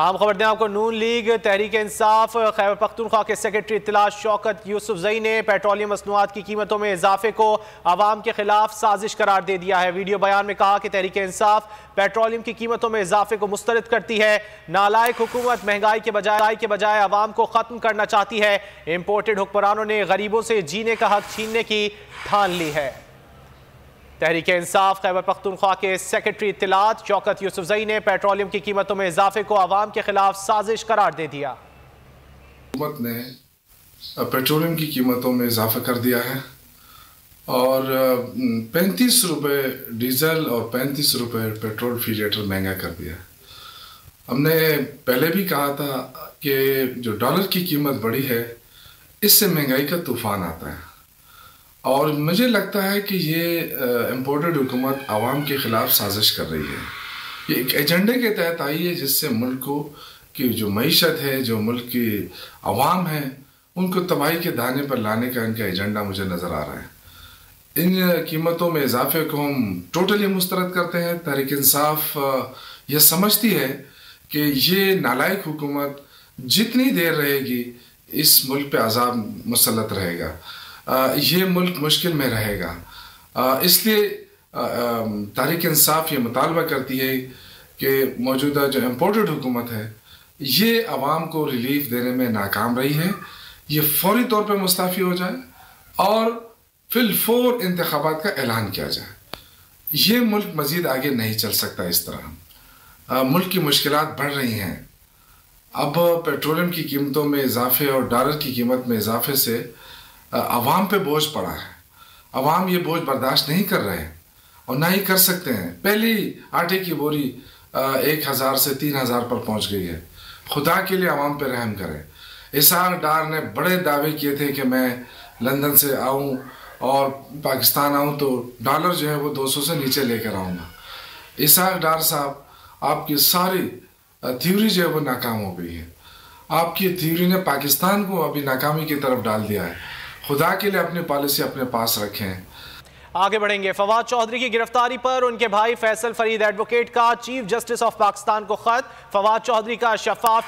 عام خبر دیں آپ کو، نون لیگ تحریک انصاف خیبر پختونخوا کے سیکرٹری اطلاع شوکت یوسفزئی نے پیٹرولیم مصنوعات کی قیمتوں میں اضافے کو عوام کے خلاف سازش قرار دے دیا ہے۔ ویڈیو بیان میں کہا کہ تحریک انصاف پیٹرولیم کی قیمتوں میں اضافے کو مسترد کرتی ہے۔ نالائق حکومت مہنگائی کے بجائے عوام کو ختم کرنا چاہتی ہے۔ امپورٹڈ حکمرانوں نے غریبوں سے جینے کا حق چھیننے کی ٹھان لی ہے۔ تحریک انصاف خیبر پختونخوا کے سیکرٹری اطلاعات شوکت یوسفزئی نے پیٹرولیم کی قیمتوں میں اضافے کو عوام کے خلاف سازش قرار دے دیا۔ حکومت نے پیٹرولیم کی قیمتوں میں اضافہ کر دیا ہے اور 35 روپے ڈیزل اور 35 روپے پیٹرول فی لیٹر مہنگا کر دیا ہے۔ ہم نے پہلے بھی کہا تھا کہ جو ڈالر کی قیمت بڑھی ہے اس سے مہنگائی کا طوفان آتا ہے، اور مجھے لگتا ہے کہ یہ امپورٹڈ حکومت عوام کے خلاف سازش کر رہی ہے۔ یہ ایک ایجنڈے کے تحت آئی ہے جس سے ملک کی جو معیشت ہے، جو ملک کی عوام ہے، ان کو تباہی کے دانے پر لانے کا ان کا ایجنڈا مجھے نظر آ رہا ہے۔ ان قیمتوں میں اضافے کو ہم ٹوٹلی مسترد کرتے ہیں۔ تحریک انصاف یہ سمجھتی ہے کہ یہ نالائق حکومت جتنی دیر رہے گی اس ملک پہ عذاب مسلط رہے گا، یہ ملک مشکل میں رہے گا۔ اس لیے تحریک انصاف یہ مطالبہ کرتی ہے کہ موجودہ جو امپورٹڈ حکومت ہے یہ عوام کو ریلیف دینے میں ناکام رہی ہے، یہ فوری طور پہ مستعفی ہو جائے اور فی الفور انتخابات کا اعلان کیا جائے۔ یہ ملک مزید آگے نہیں چل سکتا اس طرح۔ ملک کی مشکلات بڑھ رہی ہیں۔ اب پیٹرولیم کی قیمتوں میں اضافے اور ڈالر کی قیمت میں اضافے سے عوام پہ بوجھ پڑا ہے۔ عوام یہ بوجھ برداشت نہیں کر رہے ہیں اور نہ ہی کر سکتے ہیں۔ پہلی آٹے کی بوری 1000 سے 3000 پر پہنچ گئی ہے۔ خدا کے لیے عوام پہ رحم کریں۔ اسحاق ڈار نے بڑے دعوے کیے تھے کہ میں لندن سے آؤں اور پاکستان آؤں تو ڈالر جو ہے وہ 200 سے نیچے لے کر آؤں گا۔ اسحاق ڈار صاحب، آپ کی ساری تھیوری جو ہے وہ ناکام ہو گئی ہے۔ آپ کی تھیوری نے پاکستان کو ابھی ناکامی کی طرف ڈال دیا ہے۔ خدا کے لیے اپنی پالیسی اپنے پاس رکھیں۔ آگے بڑھیں گے۔ فواد چودھری کی گرفتاری پر ان کے بھائی فیصل فرید ایڈوکیٹ کا چیف جسٹس آف پاکستان کو خط۔ فواد چودھری کا شفاف